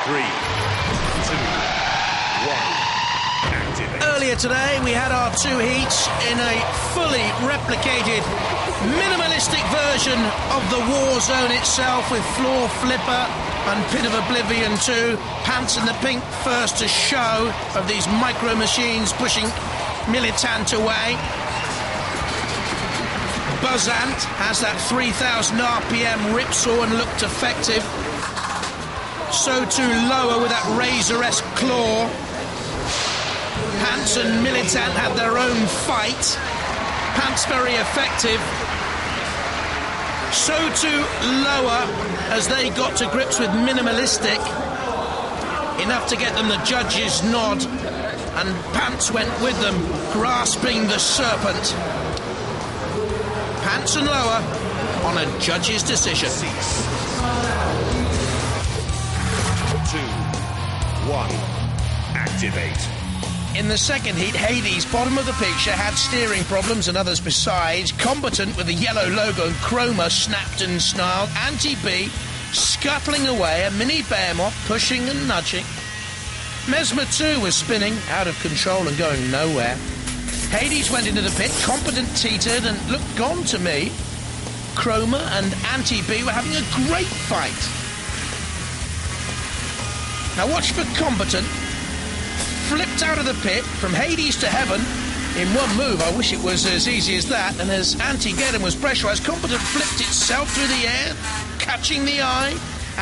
3, 2, 1, activate. Earlier today, we had our 2 heats in a fully replicated, minimalistic version of the war zone itself, with floor flipper and Pit of Oblivion 2, Pants in the pink first to show of these micro machines pushing Militant away. Buzzant has that 3,000 RPM ripsaw and looked effective. So too Lower with that razor-esque claw. Pants and Militant had their own fight. Pants very effective. So too Lower as they got to grips with minimalistic. Enough to get them the judge's nod. And Pants went with them, grasping the serpent. Pants and Lower on a judge's decision. 6, 2, 1, activate. In the second heat, Hades, bottom of the picture, had steering problems and others besides. Combatant with the yellow logo, Chroma, snapped and snarled. Anti-B, scuttling away, a mini Behemoth, pushing and nudging. Mesmer 2 was spinning, out of control and going nowhere. Hades went into the pit, Competent teetered and looked gone to me. Chroma and Anti-B were having a great fight. Now watch for Competent. Flipped out of the pit, from Hades to heaven, in one move. I wish it was as easy as that. And as Anti-Geddon was pressurised, Competent flipped itself through the air, catching the eye.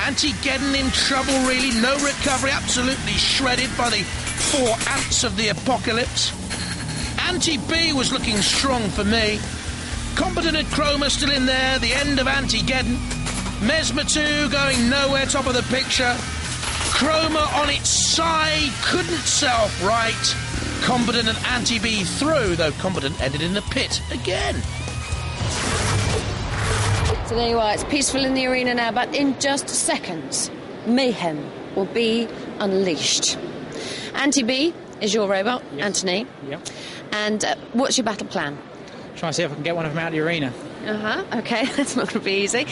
Anti-Geddon in trouble, really. No recovery, absolutely shredded by the 4 ants of the apocalypse. Anti-B was looking strong for me. Competent and Chroma still in there, the end of Anti-Geddon. Mesmer 2 going nowhere, top of the picture. Chroma on its side, couldn't self-right. Competent and Anti-B through, though Competent ended in the pit again. So there you are, it's peaceful in the arena now, but in just seconds, mayhem will be unleashed. Anti-B is your robot, yep. Anthony. Yep. And what's your battle plan? Try and see if I can get one of them out of the arena. Okay, that's not going to be easy.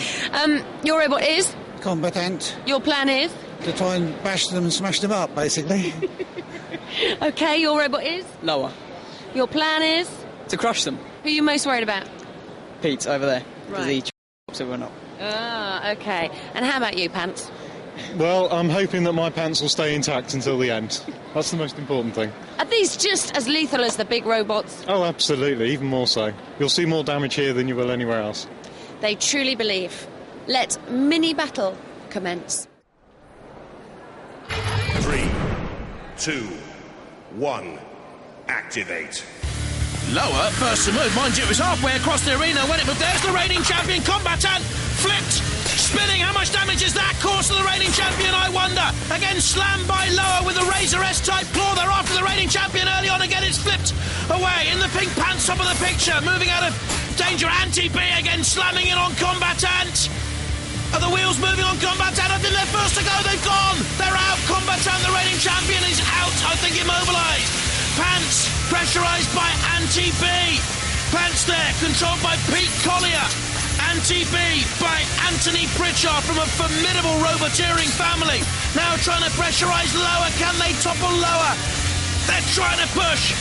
Your robot is? Combatant. Your plan is? To try and bash them and smash them up, basically. Okay, your robot is? Lower. Your plan is? To crush them. Who are you most worried about? Pete, over there. Because Right. he everyone up. Okay. And how about you, Pants? Well, I'm hoping that my pants will stay intact until the end. That's the most important thing. Are these just as lethal as the big robots? Oh, absolutely, even more so. You'll see more damage here than you will anywhere else. They truly believe. Let mini-battle commence. 3, 2, 1, activate. Lower, first to move. Mind you, it was halfway across the arena when it moved. There's the reigning champion, Combatant, flipped, spinning. How much damage is that? Course to the reigning champion, I wonder. Again, slammed by Lower with the Razor S-type claw. They're after the reigning champion early on. Again, it's flipped away. In the pink pants, top of the picture. Moving out of danger, Anti-B again, slamming in on Combatant. Are the wheels moving on Combatant? I think they're first to go. They've gone. They're out. Combatant, the reigning champion, is out. I think immobilised. Pants pressurised by Anti-B. Pants there, controlled by Pete Collier. Anti-B by Anthony Pritchard from a formidable roboteering family. Now trying to pressurise Lower. Can they topple Lower? They're trying to push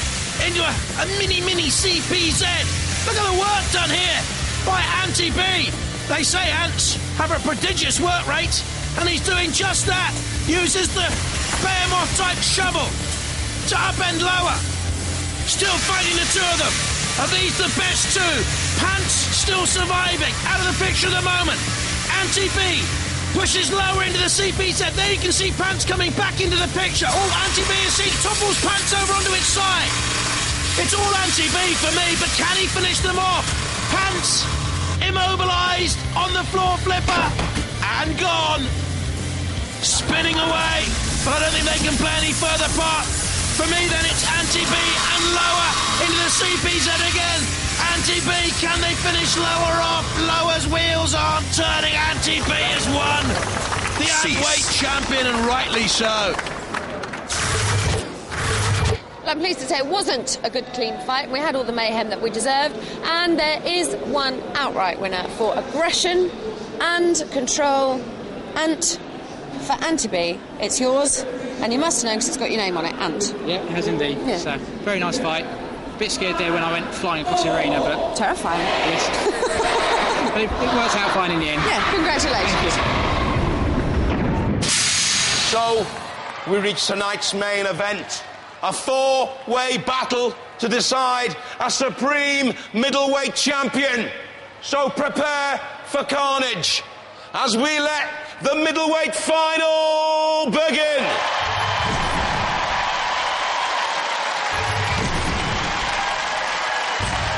into a mini CPZ. Look at the work done here by Anti-B. They say ants have a prodigious work rate, and he's doing just that. Uses the Behemoth-type shovel to upend Lower. Still fighting the two of them. Are these the best two? Pants still surviving. Out of the picture at the moment. Anti-B pushes Lower into the CPZ. There you can see Pants coming back into the picture. All Anti-B is seen. Topples Pants over onto its side. It's all Anti-B for me, but can he finish them off? Pants immobilised on the floor flipper and gone. Spinning away, but I don't think they can play any further part. For me, then, it's Anti-B and Lower into the CPZ again. Anti-B, can they finish Lower off? Lower's wheels aren't turning. Anti-B has won. The antweight champion, and rightly so. I'm pleased to say it wasn't a good, clean fight. We had all the mayhem that we deserved, and there is one outright winner for aggression and control. for Antibee, it's yours, and you must know because it's got your name on it, Ant. Yeah, it has indeed. Yeah. So, very nice fight. A bit scared there when I went flying across the arena, but... Terrifying. Yes. But it works out fine in the end. Yeah, congratulations. So, we reach tonight's main event. A 4-way battle to decide a supreme middleweight champion. So prepare for carnage as we let the middleweight final begin.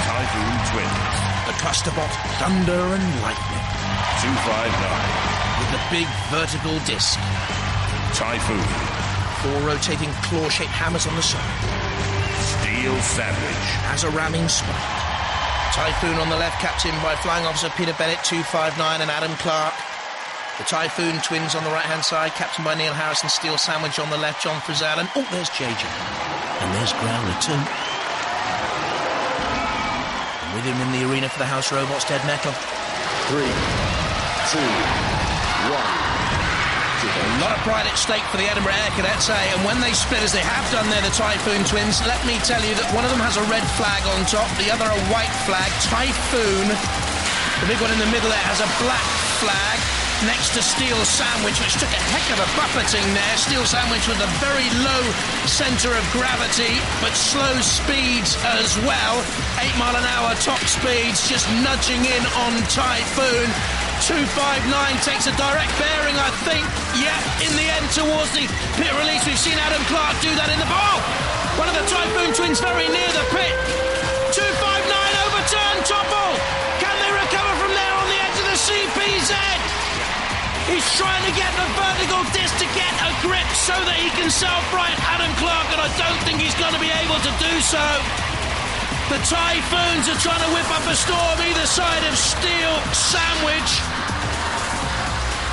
Typhoon Twins. The clusterbot Thunder and Lightning. 259. With the big vertical disc. Typhoon. 4 rotating claw-shaped hammers on the side. Steel Sandwich. Has a ramming spike. Typhoon on the left, captained by Flying Officer Peter Bennett, 259, and Adam Clark. The Typhoon Twins on the right-hand side, captained by Neil Harrison, Steel Sandwich on the left, John Frizzell, and oh, there's JJ. And there's Growler too. And with him in the arena for the House Robots, Dead Metal. 3, 2, 1. A lot of pride at stake for the Edinburgh Air Cadets, and when they split, as they have done there, the Typhoon Twins, let me tell you that one of them has a red flag on top, the other a white flag. Typhoon, the big one in the middle there, has a black flag next to Steel Sandwich, which took a heck of a buffeting there. Steel Sandwich with a very low centre of gravity, but slow speeds as well. 8 mile an hour top speeds, just nudging in on Typhoon. 259 takes a direct bearing, I think. Yeah, in the end, towards the pit release, we've seen Adam Clark do that in the ball. One of the Typhoon Twins very near the pit. 259 overturned, topple. Can they recover from there on the edge of the CPZ? He's trying to get the vertical disc to get a grip so that he can self-right Adam Clark, and I don't think he's going to be able to do so. The Typhoons are trying to whip up a storm either side of Steel Sandwich.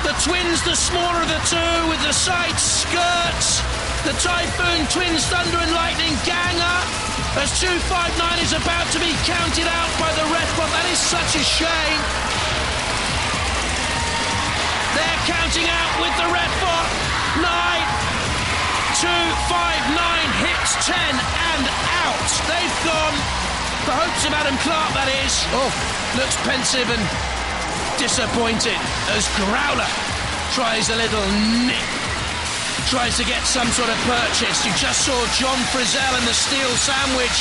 The Twins, the smaller of the two, with the side skirts. The Typhoon Twins, Thunder and Lightning gang up as 259 is about to be counted out by the ref. But that is such a shame. They're counting out with the ref bot. 9, 259 hits 10 and out. They've gone. The hopes of Adam Clark, that is. Oh, looks pensive and disappointed as Growler tries a little nip. Tries to get some sort of purchase. You just saw John Frizzell in the Steel Sandwich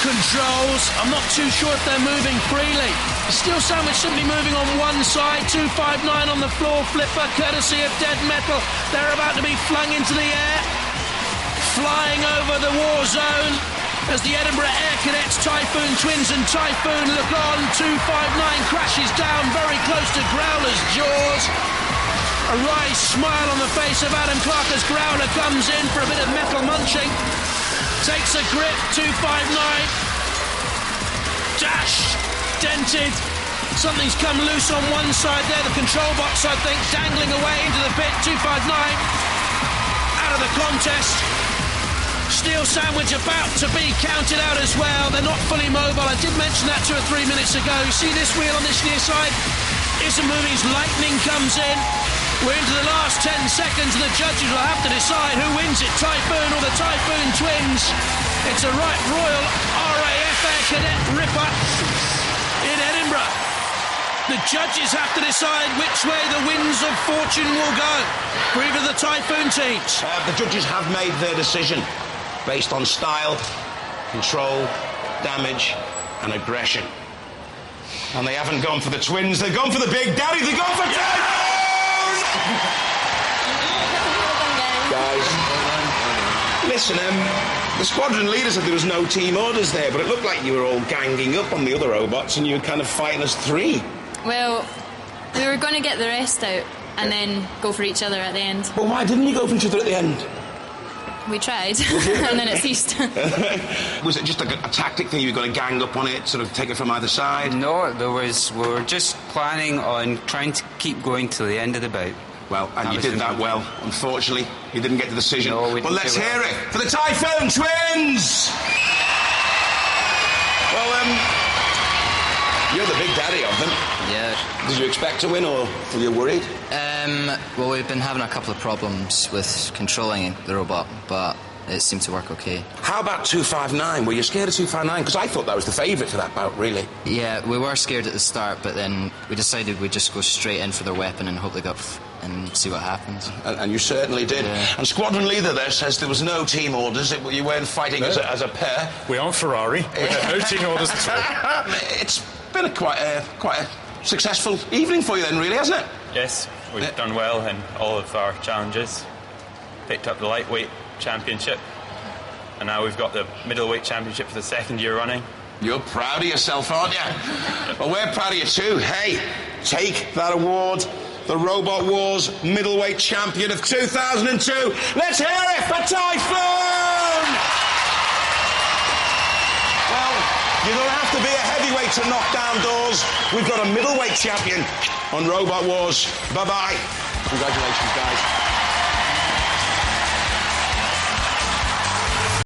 controls. I'm not too sure if they're moving freely. The Steel Sandwich simply moving on one side. 259 on the floor flipper, courtesy of Dead Metal. They're about to be flung into the air. Flying over the war zone as the Edinburgh Air Cadets, Typhoon Twins and Typhoon look on. 259 crashes down very close to Growler's jaws. A wry smile on the face of Adam Clark as Growler comes in for a bit of metal munching. Takes a grip, 259. Dash, dented. Something's come loose on one side there. The control box, I think, dangling away into the pit. 259 out of the contest. Steel Sandwich about to be counted out as well. They're not fully mobile. I did mention that 2 or 3 minutes ago. You see this wheel on this near side? Isn't moving as Lightning comes in. We're into the last 10 seconds and the judges will have to decide who wins it, Typhoon or the Typhoon Twins. It's a right royal RAF Air Cadet ripper in Edinburgh. The judges have to decide which way the winds of fortune will go for either of the Typhoon teams. The judges have made their decision based on style, control, damage and aggression. And they haven't gone for the Twins, they've gone for the Big Daddy, they've gone for Typhoon! Guys, listen, the squadron leader said there was no team orders there, but it looked like you were all ganging up on the other robots and you were kind of fighting as 3. Well, we were going to get the rest out and then go for each other at the end. But why didn't you go for each other at the end? We tried, and then it ceased. Was it just a tactic thing? You were going to gang up on it, sort of take it from either side? No, we were just planning on trying to keep going till the end of the bout. Well, and you did that well. Unfortunately, you didn't get the decision. No, we didn't. Well, let's hear it for the Typhoon Twins! Well, you're the big daddy of them. Yeah. Did you expect to win, or were you worried? Well, we've been having a couple of problems with controlling the robot, but it seemed to work okay. How about 259? Were you scared of 259? Because I thought that was the favourite for that bout, really. Yeah, we were scared at the start, but then we decided we'd just go straight in for their weapon and hope they got and see what happens. And you certainly did. Yeah. And squadron leader there says there was no team orders. You weren't fighting as a pair. We aren't Ferrari. We had no team orders at all. It's been quite a successful evening for you then, really, hasn't it? Yes, we've done well in all of our challenges. Picked up the lightweight championship, and now we've got the middleweight championship for the 2nd year running. You're proud of yourself, aren't you? Well, we're proud of you too. Hey, take that award, the Robot Wars Middleweight Champion of 2002. Let's hear it for Typhoon! Well, you don't have to be a heavyweight to knock down doors. We've got a middleweight champion on Robot Wars. Bye-bye. Congratulations, guys.